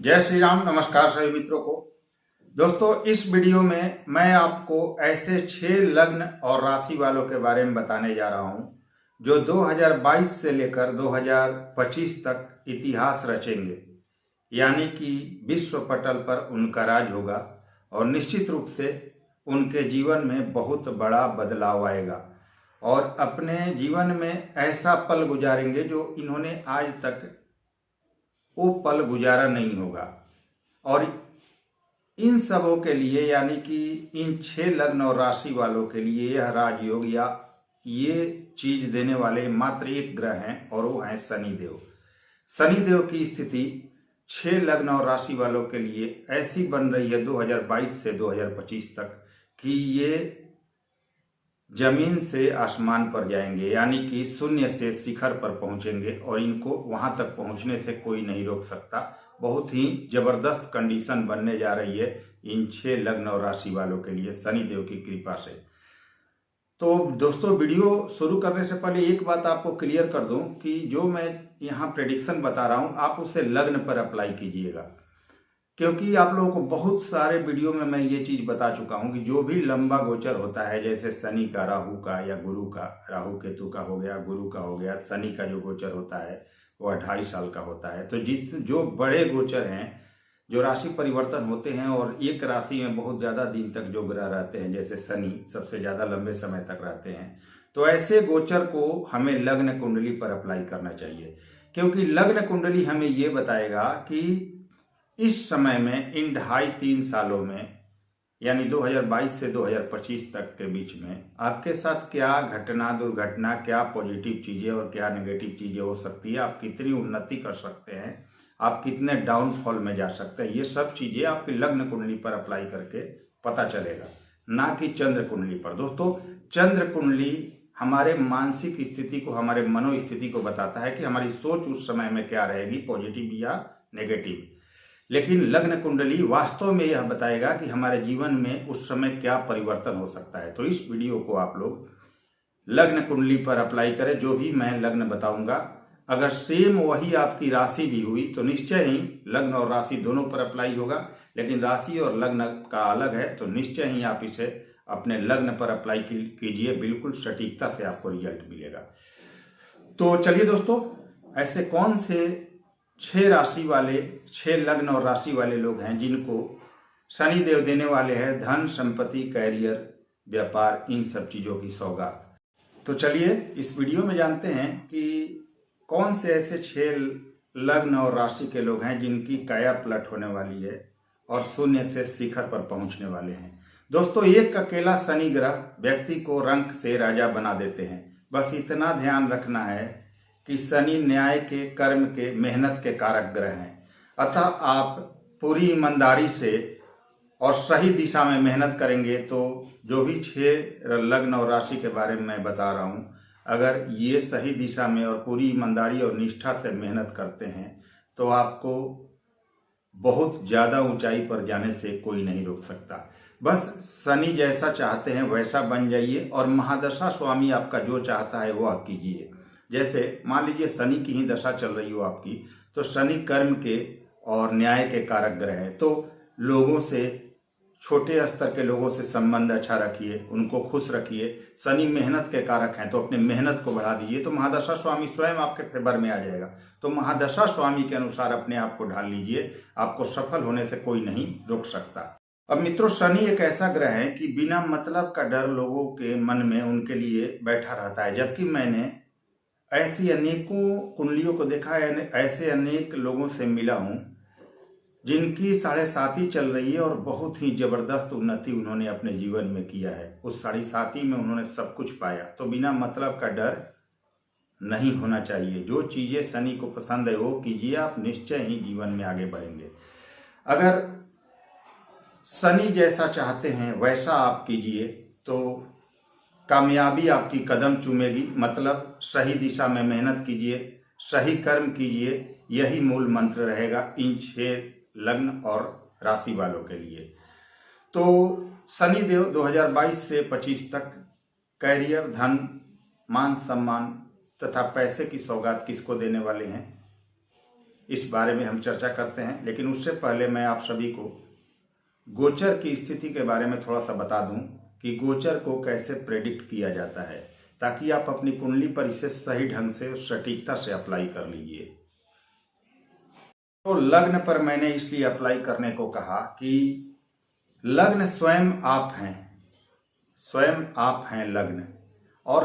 जय श्री राम। नमस्कार सभी मित्रों को। दोस्तों, इस वीडियो में मैं आपको ऐसे 6 लग्न और राशि वालों के बारे में बताने जा रहा हूं जो 2022 से लेकर 2025 तक इतिहास रचेंगे, यानी कि विश्व पटल पर उनका राज होगा और निश्चित रूप से उनके जीवन में बहुत बड़ा बदलाव आएगा और अपने जीवन में ऐसा पल गुजारेंगे जो इन्होंने आज तक वो पल गुजारा नहीं होगा। और इन सबों के लिए, यानी कि इन 6 लग्न और राशि वालों के लिए यह राजयोग या ये चीज देने वाले मात्र एक ग्रह हैं और वो है शनिदेव। शनिदेव की स्थिति 6 लग्न और राशि वालों के लिए ऐसी बन रही है 2022 से 2025 तक कि ये जमीन से आसमान पर जाएंगे, यानी कि शून्य से शिखर पर पहुंचेंगे और इनको वहां तक पहुंचने से कोई नहीं रोक सकता। बहुत ही जबरदस्त कंडीशन बनने जा रही है इन 6 लग्न और राशि वालों के लिए शनिदेव की कृपा से। तो दोस्तों, वीडियो शुरू करने से पहले एक बात आपको क्लियर कर दूं कि जो मैं यहाँ प्रेडिक्शन बता रहा हूं आप उसे लग्न पर अप्लाई कीजिएगा, क्योंकि आप लोगों को बहुत सारे वीडियो में मैं ये चीज बता चुका हूं कि जो भी लंबा गोचर होता है, जैसे शनि का, राहु का या गुरु का, राहु केतु का हो गया, गुरु का हो गया, शनि का जो गोचर होता है वो 2.5 साल का होता है। तो जो बड़े गोचर हैं, जो राशि परिवर्तन होते हैं और एक राशि में बहुत ज्यादा दिन तक जो ग्रह रहते हैं, जैसे शनि सबसे ज्यादा लंबे समय तक रहते हैं, तो ऐसे गोचर को हमें लग्न कुंडली पर अप्लाई करना चाहिए, क्योंकि लग्न कुंडली हमें ये बताएगा कि इस समय में इन 2.5-3 सालों में, यानी 2022 से 2025 तक के बीच में आपके साथ क्या घटना, दुर्घटना, क्या पॉजिटिव चीजें और क्या नेगेटिव चीजें हो सकती है, आप कितनी उन्नति कर सकते हैं, आप कितने डाउनफॉल में जा सकते हैं, ये सब चीजें आपकी लग्न कुंडली पर अप्लाई करके पता चलेगा, ना कि चंद्र कुंडली पर। दोस्तों, चंद्र कुंडली हमारे मानसिक स्थिति को, हमारे मनोस्थिति को बताता है कि हमारी सोच उस समय में क्या रहेगी, पॉजिटिव या नेगेटिव। लेकिन लग्न कुंडली वास्तव में यह बताएगा कि हमारे जीवन में उस समय क्या परिवर्तन हो सकता है। तो इस वीडियो को आप लोग लग्न कुंडली पर अप्लाई करें। जो भी मैं लग्न बताऊंगा, अगर सेम वही आपकी राशि भी हुई तो निश्चय ही लग्न और राशि दोनों पर अप्लाई होगा, लेकिन राशि और लग्न का अलग है, तो निश्चय ही आप इसे अपने लग्न पर अप्लाई कीजिए, बिल्कुल सटीकता से आपको रिजल्ट मिलेगा। तो चलिए दोस्तों, ऐसे कौन से 6 राशि वाले, 6 लग्न और राशि वाले लोग हैं जिनको शनिदेव देने वाले हैं धन, संपत्ति, कैरियर, व्यापार, इन सब चीजों की सौगात। तो चलिए इस वीडियो में जानते हैं कि कौन से ऐसे 6 लग्न और राशि के लोग हैं जिनकी काया पलट होने वाली है और शून्य से शिखर पर पहुंचने वाले हैं। दोस्तों, एक अकेला शनि ग्रह व्यक्ति को रंक से राजा बना देते हैं। बस इतना ध्यान रखना है कि शनि न्याय के, कर्म के, मेहनत के कारक ग्रह हैं। अतः आप पूरी ईमानदारी से और सही दिशा में मेहनत करेंगे तो जो भी 6 लग्न और राशि के बारे में मैं बता रहा हूं, अगर ये सही दिशा में और पूरी ईमानदारी और निष्ठा से मेहनत करते हैं तो आपको बहुत ज्यादा ऊंचाई पर जाने से कोई नहीं रोक सकता। बस शनि जैसा चाहते हैं वैसा बन जाइए और महादशा स्वामी आपका जो चाहता है वह कीजिए। जैसे मान लीजिए शनि की ही दशा चल रही हो आपकी, तो शनि कर्म के और न्याय के कारक ग्रह है, तो लोगों से, छोटे स्तर के लोगों से संबंध अच्छा रखिए, उनको खुश रखिए। शनि मेहनत के कारक हैं, तो अपने मेहनत को बढ़ा दीजिए, तो महादशा स्वामी स्वयं आपके फेवर में आ जाएगा। तो महादशा स्वामी के अनुसार अपने आप को ढाल लीजिए, आपको सफल होने से कोई नहीं रोक सकता। अब मित्रों, शनि एक ऐसा ग्रह है कि बिना मतलब का डर लोगों के मन में उनके लिए बैठा रहता है, जबकि मैंने ऐसी अनेकों कुंडलियों को देखा है, ऐसे अनेक लोगों से मिला हूं जिनकी 7.5 चल रही है और बहुत ही जबरदस्त उन्नति उन्होंने अपने जीवन में किया है। उस 7.5 में उन्होंने सब कुछ पाया। तो बिना मतलब का डर नहीं होना चाहिए। जो चीजें शनि को पसंद है वो कीजिए, आप निश्चय ही जीवन में आगे बढ़ेंगे। अगर शनि जैसा चाहते हैं वैसा आप कीजिए तो कामयाबी आपकी कदम चूमेगी। मतलब सही दिशा में मेहनत कीजिए, सही कर्म कीजिए, यही मूल मंत्र रहेगा इन 6 लग्न और राशि वालों के लिए। तो शनिदेव 2022 से 25 तक कैरियर, धन, मान सम्मान तथा पैसे की सौगात किसको देने वाले हैं, इस बारे में हम चर्चा करते हैं। लेकिन उससे पहले मैं आप सभी को गोचर की स्थिति के बारे में थोड़ा सा बता दूं कि गोचर को कैसे प्रेडिक्ट किया जाता है, ताकि आप अपनी कुंडली पर इसे सही ढंग से सटीकता से अप्लाई कर लीजिए। तो लग्न पर मैंने इसलिए अप्लाई करने को कहा कि लग्न स्वयं आप हैं, स्वयं आप हैं लग्न, और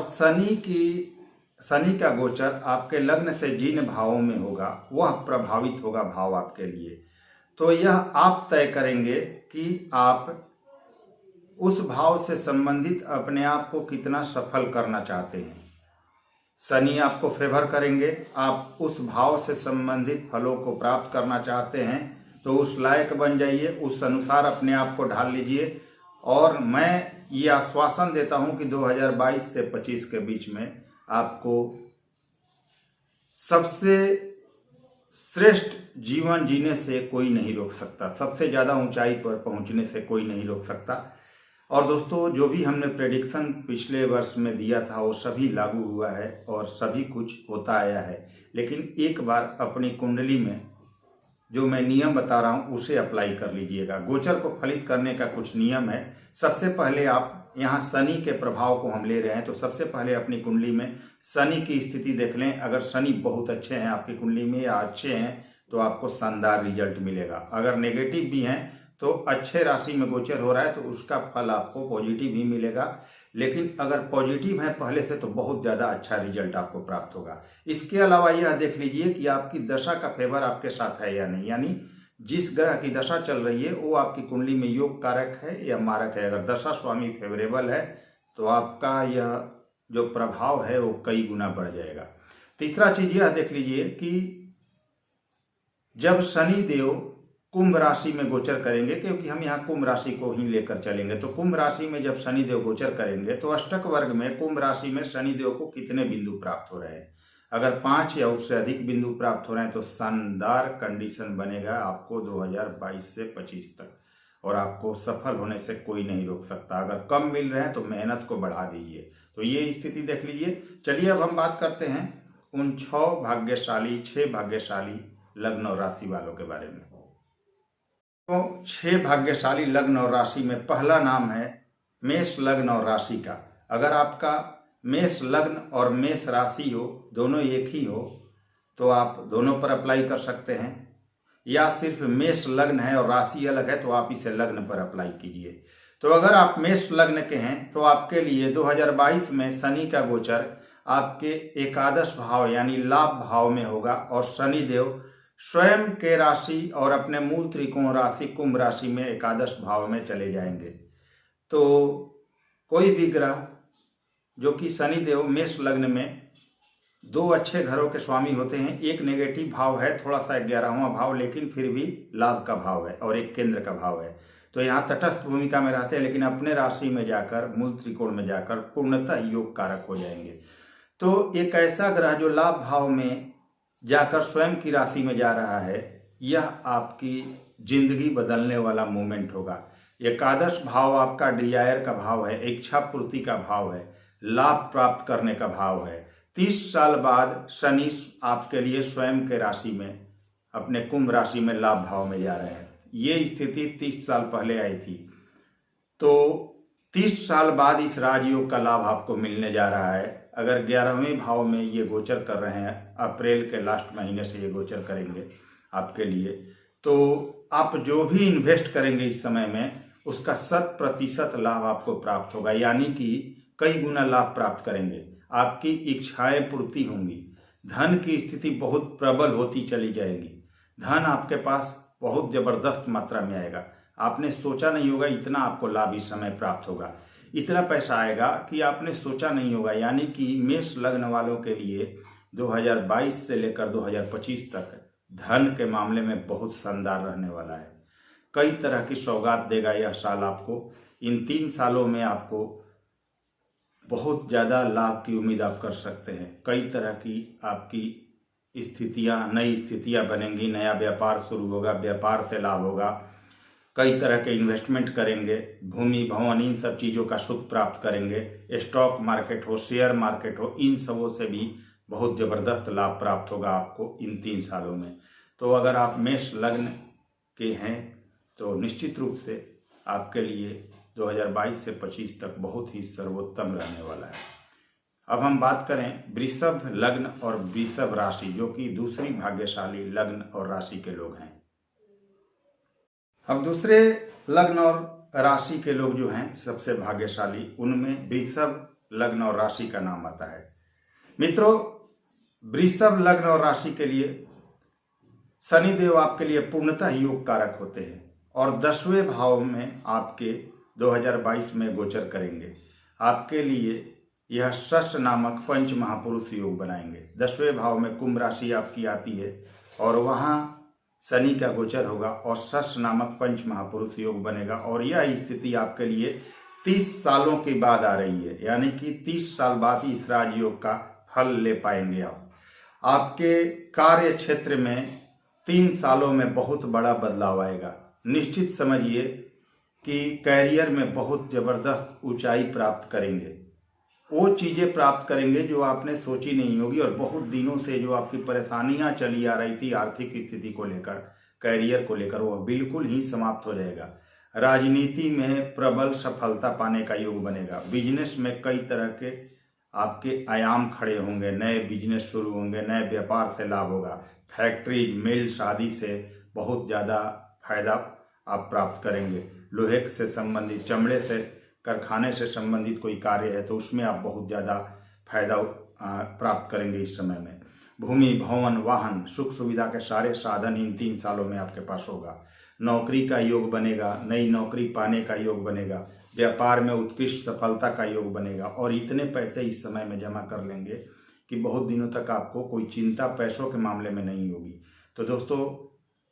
शनि का गोचर आपके लग्न से जिन भावों में होगा वह प्रभावित होगा भाव आपके लिए। तो यह आप तय करेंगे कि आप उस भाव से संबंधित अपने आप को कितना सफल करना चाहते हैं। शनि आपको फेवर करेंगे, आप उस भाव से संबंधित फलों को प्राप्त करना चाहते हैं तो उस लायक बन जाइए, उस अनुसार अपने आप को ढाल लीजिए। और मैं ये आश्वासन देता हूं कि 2022 से 25 के बीच में आपको सबसे श्रेष्ठ जीवन जीने से कोई नहीं रोक सकता, सबसे ज्यादा ऊंचाई पर पहुंचने से कोई नहीं रोक सकता। और दोस्तों, जो भी हमने प्रेडिक्शन पिछले वर्ष में दिया था वो सभी लागू हुआ है और सभी कुछ होता आया है। लेकिन एक बार अपनी कुंडली में जो मैं नियम बता रहा हूं उसे अप्लाई कर लीजिएगा। गोचर को फलित करने का कुछ नियम है। सबसे पहले आप यहाँ शनि के प्रभाव को हम ले रहे हैं, तो सबसे पहले अपनी कुंडली में शनि की स्थिति देख लें। अगर शनि बहुत अच्छे हैं आपकी कुंडली में या अच्छे हैं तो आपको शानदार रिजल्ट मिलेगा। अगर नेगेटिव भी हैं तो अच्छे राशि में गोचर हो रहा है तो उसका फल आपको पॉजिटिव ही मिलेगा। लेकिन अगर पॉजिटिव है पहले से तो बहुत ज्यादा अच्छा रिजल्ट आपको प्राप्त होगा। इसके अलावा यह देख लीजिए कि आपकी दशा का फेवर आपके साथ है या नहीं, यानी जिस ग्रह की दशा चल रही है वो आपकी कुंडली में योग कारक है या मारक है। अगर दशा स्वामी फेवरेबल है तो आपका यह जो प्रभाव है वो कई गुना बढ़ जाएगा। तीसरा चीज यह देख लीजिए कि जब शनि देव कुंभ राशि में गोचर करेंगे, क्योंकि हम यहाँ कुंभ राशि को ही लेकर चलेंगे, तो कुंभ राशि में जब शनि देव गोचर करेंगे तो अष्टक वर्ग में कुंभ राशि में शनि देव को कितने बिंदु प्राप्त हो रहे हैं। अगर 5 या उससे अधिक बिंदु प्राप्त हो रहे हैं तो शानदार कंडीशन बनेगा आपको 2022 से 25 तक, और आपको सफल होने से कोई नहीं रोक सकता। अगर कम मिल रहे हैं तो मेहनत को बढ़ा दीजिए। तो ये स्थिति देख लीजिए। चलिए अब हम बात करते हैं उन 6 भाग्यशाली लग्न और राशि वालों के बारे में। तो 6 भाग्यशाली लग्न और राशि में पहला नाम है मेष लग्न और राशि का। अगर आपका मेष लग्न और मेष राशि हो, दोनों एक ही हो, तो आप दोनों पर अप्लाई कर सकते हैं, या सिर्फ मेष लग्न है और राशि अलग है तो आप इसे लग्न पर अप्लाई कीजिए। तो अगर आप मेष लग्न के हैं तो आपके लिए 2022 में शनि का गोचर आपके एकादश भाव यानी लाभ भाव में होगा, और शनि देव स्वयं के राशि और अपने मूल त्रिकोण राशि कुंभ राशि में एकादश भाव में चले जाएंगे। तो कोई भी ग्रह जो कि शनि देव मेष लग्न में 2 अच्छे घरों के स्वामी होते हैं, एक नेगेटिव भाव है थोड़ा सा 11वां भाव, लेकिन फिर भी लाभ का भाव है, और एक केंद्र का भाव है। तो यहाँ तटस्थ भूमिका में रहते हैं, लेकिन अपने राशि में जाकर मूल त्रिकोण में जाकर पूर्णतः योग कारक हो जाएंगे। तो एक ऐसा ग्रह जो लाभ भाव में जाकर स्वयं की राशि में जा रहा है, यह आपकी जिंदगी बदलने वाला मूवमेंट होगा। एकादश भाव आपका डिजायर का भाव है, इच्छा पूर्ति का भाव है, लाभ प्राप्त करने का भाव है। 30 साल बाद शनि आपके लिए स्वयं के राशि में अपने कुंभ राशि में लाभ भाव में जा रहे हैं। ये स्थिति 30 साल पहले आई थी, तो 30 साल बाद इस राजयोग का लाभ आपको मिलने जा रहा है। अगर 11वें भाव में ये गोचर कर रहे हैं, अप्रैल के लास्ट महीने से ये गोचर करेंगे आपके लिए, तो आप जो भी इन्वेस्ट करेंगे इस समय में उसका 100% लाभ आपको प्राप्त होगा, यानी कि कई गुना लाभ प्राप्त करेंगे। आपकी इच्छाएं पूर्ति होंगी, धन की स्थिति बहुत प्रबल होती चली जाएगी, धन आपके पास बहुत जबरदस्त मात्रा में आएगा। आपने सोचा नहीं होगा इतना आपको लाभ इस समय प्राप्त होगा, इतना पैसा आएगा कि आपने सोचा नहीं होगा। यानी कि मेष लग्न वालों के लिए 2022 से लेकर 2025 तक धन के मामले में बहुत शानदार रहने वाला है। कई तरह की सौगात देगा यह साल आपको। इन 3 सालों में आपको बहुत ज़्यादा लाभ की उम्मीद आप कर सकते हैं। कई तरह की आपकी स्थितियां, नई स्थितियां बनेंगी, नया व्यापार शुरू होगा, व्यापार से लाभ होगा, कई तरह के इन्वेस्टमेंट करेंगे, भूमि भवन इन सब चीज़ों का सुख प्राप्त करेंगे। स्टॉक मार्केट हो, शेयर मार्केट हो, इन सबों से भी बहुत ज़बरदस्त लाभ प्राप्त होगा आपको इन 3 सालों में। तो अगर आप मेष लग्न के हैं तो निश्चित रूप से आपके लिए 2022 से 25 तक बहुत ही सर्वोत्तम रहने वाला है। अब हम बात करें वृषभ लग्न और वृषभ राशि, जो कि दूसरी भाग्यशाली लग्न और राशि के लोग हैं। अब दूसरे लग्न और राशि के लोग जो हैं सबसे भाग्यशाली, उनमें वृषभ लग्न और राशि का नाम आता है। मित्रों, वृषभ लग्न और राशि के लिए शनिदेव आपके लिए पूर्णतः योग कारक होते हैं और 10वें भाव में आपके 2022 में गोचर करेंगे। आपके लिए यह षष्ठ नामक पंच महापुरुष योग बनाएंगे। 10वें भाव में कुंभ राशि आपकी आती है और वहां शनि का गोचर होगा और षष्ठ नामक पंच महापुरुष योग बनेगा और यह स्थिति आपके लिए 30 सालों के बाद आ रही है, यानी कि 30 साल बाद ही इस राजयोग का फल ले पाएंगे आप। आपके कार्य क्षेत्र में 3 सालों में बहुत बड़ा बदलाव आएगा। निश्चित समझिए कि कैरियर में बहुत जबरदस्त ऊंचाई प्राप्त करेंगे। वो चीजें प्राप्त करेंगे जो आपने सोची नहीं होगी और बहुत दिनों से जो आपकी परेशानियां चली आ रही थी आर्थिक स्थिति को लेकर, कैरियर को लेकर, वह बिल्कुल ही समाप्त हो जाएगा। राजनीति में प्रबल सफलता पाने का योग बनेगा। बिजनेस में कई तरह के आपके आयाम खड़े होंगे, नए बिजनेस शुरू होंगे, नए व्यापार से लाभ होगा। फैक्ट्रीज, मिल्स आदि से बहुत ज़्यादा फायदा आप प्राप्त करेंगे। लोहे से संबंधित, चमड़े से, कारखाने से संबंधित कोई कार्य है तो उसमें आप बहुत ज़्यादा फायदा प्राप्त करेंगे इस समय में। भूमि, भवन, वाहन, सुख सुविधा के सारे साधन इन 3 सालों में आपके पास होगा। नौकरी का योग बनेगा, नई नौकरी पाने का योग बनेगा, व्यापार में उत्कृष्ट सफलता का योग बनेगा और इतने पैसे इस समय में जमा कर लेंगे कि बहुत दिनों तक आपको कोई चिंता पैसों के मामले में नहीं होगी। तो दोस्तों,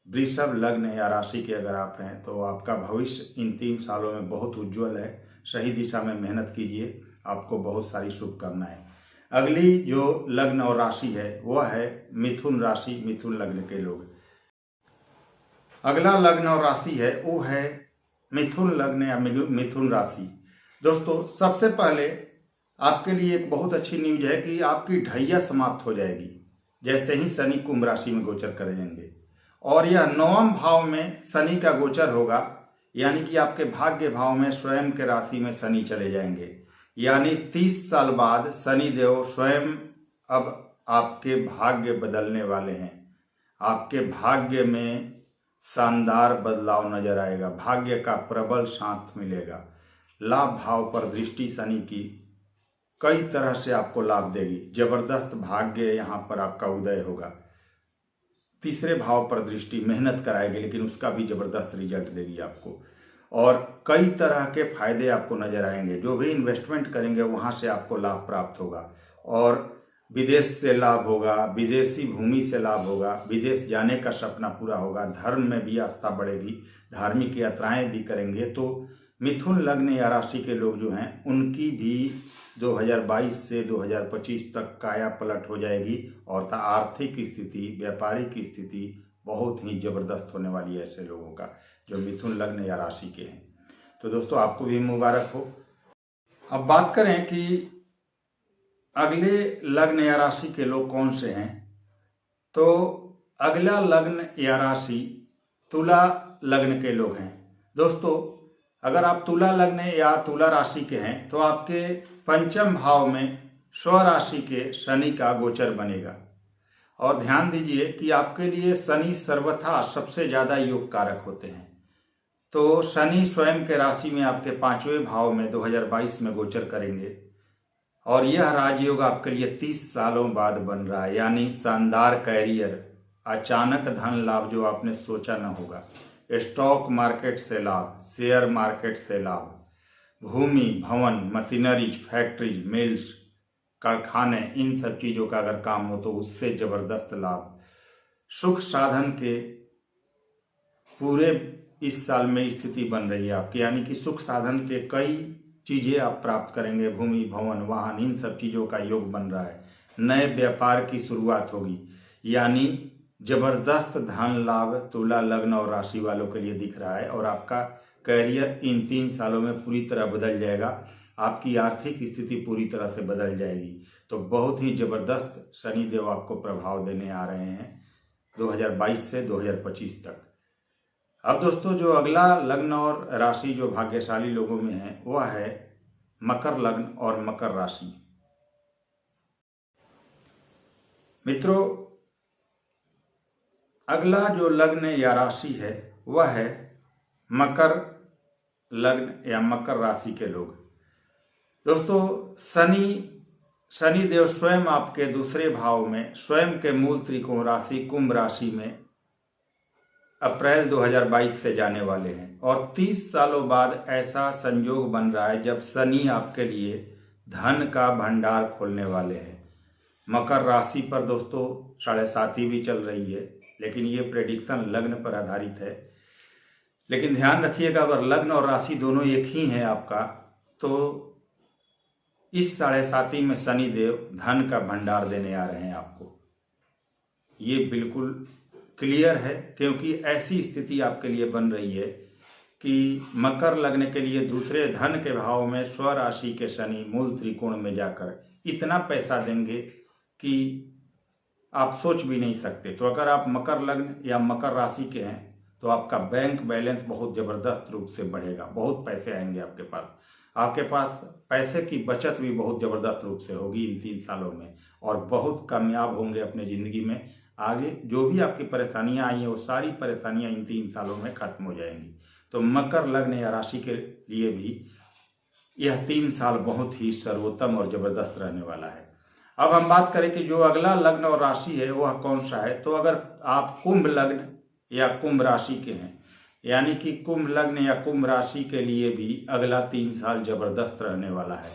वृषभ लग्न या राशि के अगर आप हैं तो आपका भविष्य इन 3 सालों में बहुत उज्जवल है। सही दिशा में मेहनत कीजिए, आपको बहुत सारी शुभकामनाएं। अगली जो लग्न और राशि है वह है मिथुन राशि, मिथुन लग्न के लोग। अगला लग्न और राशि है वो है मिथुन लग्न या मिथुन राशि। दोस्तों, सबसे पहले आपके लिए एक बहुत अच्छी न्यूज है कि आपकी ढैया समाप्त हो जाएगी जैसे ही शनि कुंभ राशि में गोचर करेंगे और यह 9वें भाव में शनि का गोचर होगा, यानी कि आपके भाग्य भाव में स्वयं के राशि में शनि चले जाएंगे। यानी 30 साल बाद शनि देव स्वयं अब आपके भाग्य बदलने वाले हैं। आपके भाग्य में शानदार बदलाव नजर आएगा, भाग्य का प्रबल साथ मिलेगा। लाभ भाव पर दृष्टि शनि की कई तरह से आपको लाभ देगी। जबरदस्त भाग्य यहाँ पर आपका उदय होगा। तीसरे भाव पर दृष्टि मेहनत कराएगी लेकिन उसका भी जबरदस्त रिजल्ट देगी आपको और कई तरह के फायदे आपको नजर आएंगे। जो भी इन्वेस्टमेंट करेंगे वहां से आपको लाभ प्राप्त होगा और विदेश से लाभ होगा, विदेशी भूमि से लाभ होगा, विदेश जाने का सपना पूरा होगा, धर्म में भी आस्था बढ़ेगी, धार्मिक यात्राएं भी करेंगे। तो मिथुन लग्न या राशि के लोग जो हैं उनकी भी 2022 से 2025 तक काया पलट हो जाएगी और आर्थिक स्थिति, व्यापारिक स्थिति बहुत ही जबरदस्त होने वाली है ऐसे लोगों का जो मिथुन लग्न या राशि के हैं। तो दोस्तों, आपको भी मुबारक हो। अब बात करें कि अगले लग्न या राशि के लोग कौन से हैं, तो अगला लग्न या राशि तुला लग्न के लोग हैं। दोस्तों, अगर आप तुला लग्न या तुला राशि के हैं तो आपके पंचम भाव में स्वराशि के शनि का गोचर बनेगा और ध्यान दीजिए कि आपके लिए शनि सर्वथा सबसे ज्यादा योग कारक होते हैं। तो शनि स्वयं के राशि में आपके 5वें भाव में 2022 में गोचर करेंगे और यह राजयोग आपके लिए 30 सालों बाद बन रहा है। यानी शानदार कैरियर, अचानक धन लाभ जो आपने सोचा न होगा, स्टॉक मार्केट से लाभ, शेयर मार्केट से लाभ, भूमि, भवन, मशीनरीज, फैक्ट्रीज, मिल्स, कारखाने, इन सब चीजों का अगर काम हो तो उससे जबरदस्त लाभ। सुख साधन के पूरे इस साल में स्थिति बन रही है आपकी, यानी कि सुख साधन के कई चीजें आप प्राप्त करेंगे। भूमि, भवन, वाहन, इन सब चीजों का योग बन रहा है। नए व्यापार की शुरुआत होगी, यानी जबरदस्त धन लाभ तुला लग्न और राशि वालों के लिए दिख रहा है और आपका कैरियर इन 3 सालों में पूरी तरह बदल जाएगा। आपकी आर्थिक स्थिति पूरी तरह से बदल जाएगी। तो बहुत ही जबरदस्त शनिदेव आपको प्रभाव देने आ रहे हैं 2022 से 2025 तक। अब दोस्तों जो अगला लग्न और राशि जो भाग्यशाली लोगों में है वह है मकर लग्न और मकर राशि। मित्रों, अगला जो लग्न या राशि है वह है मकर लग्न या मकर राशि के लोग। दोस्तों शनि देव स्वयं आपके दूसरे भाव में स्वयं के मूल त्रिकोण राशि कुंभ राशि में अप्रैल 2022 से जाने वाले हैं और 30 सालों बाद ऐसा संयोग बन रहा है जब शनि आपके लिए धन का भंडार खोलने वाले हैं। मकर राशि पर दोस्तों 7.5 भी चल रही है, लेकिन ये प्रेडिक्शन लग्न पर आधारित है। लेकिन ध्यान रखिएगा, अगर लग्न और राशि दोनों एक ही है आपका, तो इस 7.5 में शनि देव धन का भंडार देने आ रहे हैं आपको। ये बिल्कुल क्लियर है, क्योंकि ऐसी स्थिति आपके लिए बन रही है कि मकर लग्न के लिए दूसरे धन के भाव में स्वराशि के शनि मूल त्रिकोण में जाकर इतना पैसा देंगे कि आप सोच भी नहीं सकते। तो अगर आप मकर लग्न या मकर राशि के हैं तो आपका बैंक बैलेंस बहुत जबरदस्त रूप से बढ़ेगा, बहुत पैसे आएंगे आपके पास पैसे की बचत भी बहुत जबरदस्त रूप से होगी इन 3 सालों में, और बहुत कामयाब होंगे अपने ज़िंदगी में। आगे जो भी आपकी परेशानियां आई हैं वो सारी परेशानियां इन 3 सालों में खत्म हो जाएंगी। तो मकर लग्न या राशि के लिए भी यह 3 साल बहुत ही सर्वोत्तम और जबरदस्त रहने वाला है। अब हम बात करें कि जो अगला लग्न और राशि है वह कौन सा है। तो अगर आप कुंभ लग्न या कुंभ राशि के हैं, यानी कि कुंभ लग्न या कुंभ राशि के लिए भी अगला 3 साल जबरदस्त रहने वाला है।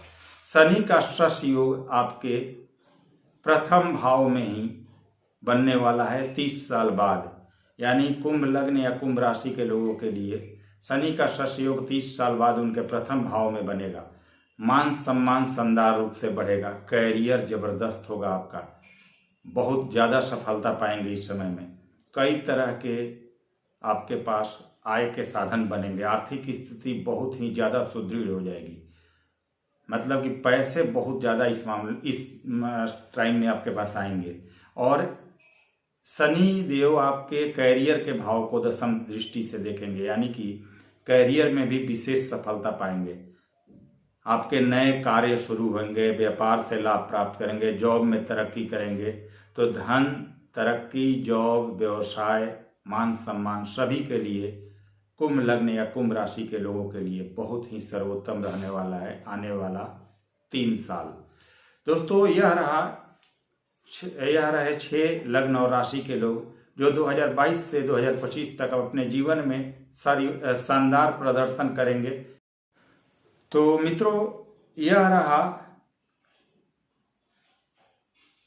शनि का शश योग आपके प्रथम भाव में ही बनने वाला है 30 साल बाद, यानी कुंभ लग्न या कुंभ राशि के लोगों के लिए शनि का शश योग 30 साल बाद उनके प्रथम भाव में बनेगा। मान सम्मान शानदार रूप से बढ़ेगा, कैरियर जबरदस्त होगा आपका, बहुत ज़्यादा सफलता पाएंगे इस समय में। कई तरह के आपके पास आय के साधन बनेंगे, आर्थिक स्थिति बहुत ही ज़्यादा सुदृढ़ हो जाएगी। मतलब कि पैसे बहुत ज़्यादा इस टाइम में आपके पास आएंगे। और शनि देव आपके कैरियर के भाव को दशम दृष्टि से देखेंगे, यानी कि कैरियर में भी विशेष सफलता पाएंगे। आपके नए कार्य शुरू होंगे, व्यापार से लाभ प्राप्त करेंगे, जॉब में तरक्की करेंगे। तो धन, तरक्की, जॉब, व्यवसाय, मान सम्मान सभी के लिए कुंभ लग्न या कुंभ राशि के लोगों के लिए बहुत ही सर्वोत्तम रहने वाला है आने वाला 3 साल। दोस्तों यह रहे 6 लग्न और राशि के लोग जो 2022 से 2025 तक अपने जीवन में शानदार प्रदर्शन करेंगे। तो मित्रों यह रहा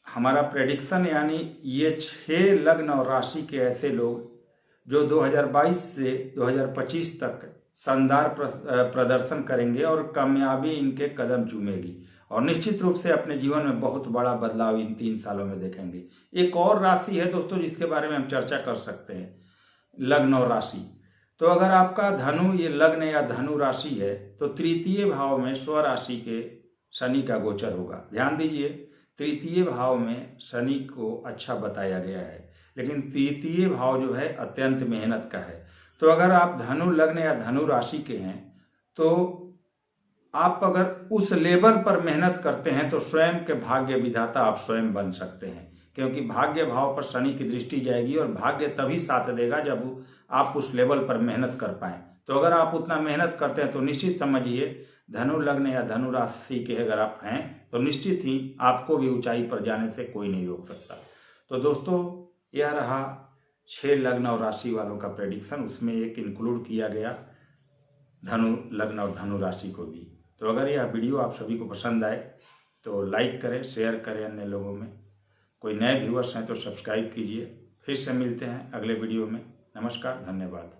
हमारा प्रेडिक्शन, यानी ये 6 लग्न और राशि के ऐसे लोग जो 2022 से 2025 तक शानदार प्रदर्शन करेंगे और कामयाबी इनके कदम चूमेगी, और निश्चित रूप से अपने जीवन में बहुत बड़ा बदलाव इन 3 सालों में देखेंगे। एक और राशि है दोस्तों जिसके बारे में हम चर्चा कर सकते हैं, लग्न और राशि। तो अगर आपका धनु ये लग्न या धनु राशि है तो तृतीय भाव में स्वराशि के शनि का गोचर होगा। ध्यान दीजिए, तृतीय भाव में शनि को अच्छा बताया गया है, लेकिन तृतीय भाव जो है अत्यंत मेहनत का है। तो अगर आप धनु लग्न या धनु राशि के हैं तो आप अगर उस लेवल पर मेहनत करते हैं तो स्वयं के भाग्य विधाता आप स्वयं बन सकते हैं, क्योंकि भाग्य भाव पर शनि की दृष्टि जाएगी और भाग्य तभी साथ देगा जब आप उस लेवल पर मेहनत कर पाएं। तो अगर आप उतना मेहनत करते हैं तो निश्चित समझिए धनु लग्न या धनु राशि के अगर आप हैं तो निश्चित ही आपको भी ऊंचाई पर जाने से कोई नहीं रोक सकता। तो दोस्तों यह रहा 6 लग्न और राशि वालों का प्रेडिक्शन, उसमें एक इंक्लूड किया गया धनु लग्न और धनु राशि को भी। तो अगर यह वीडियो आप सभी को पसंद आए तो लाइक करें, शेयर करें अन्य लोगों में। कोई नए व्यूअर्स हैं तो सब्सक्राइब कीजिए। फिर से मिलते हैं अगले वीडियो में। नमस्कार, धन्यवाद।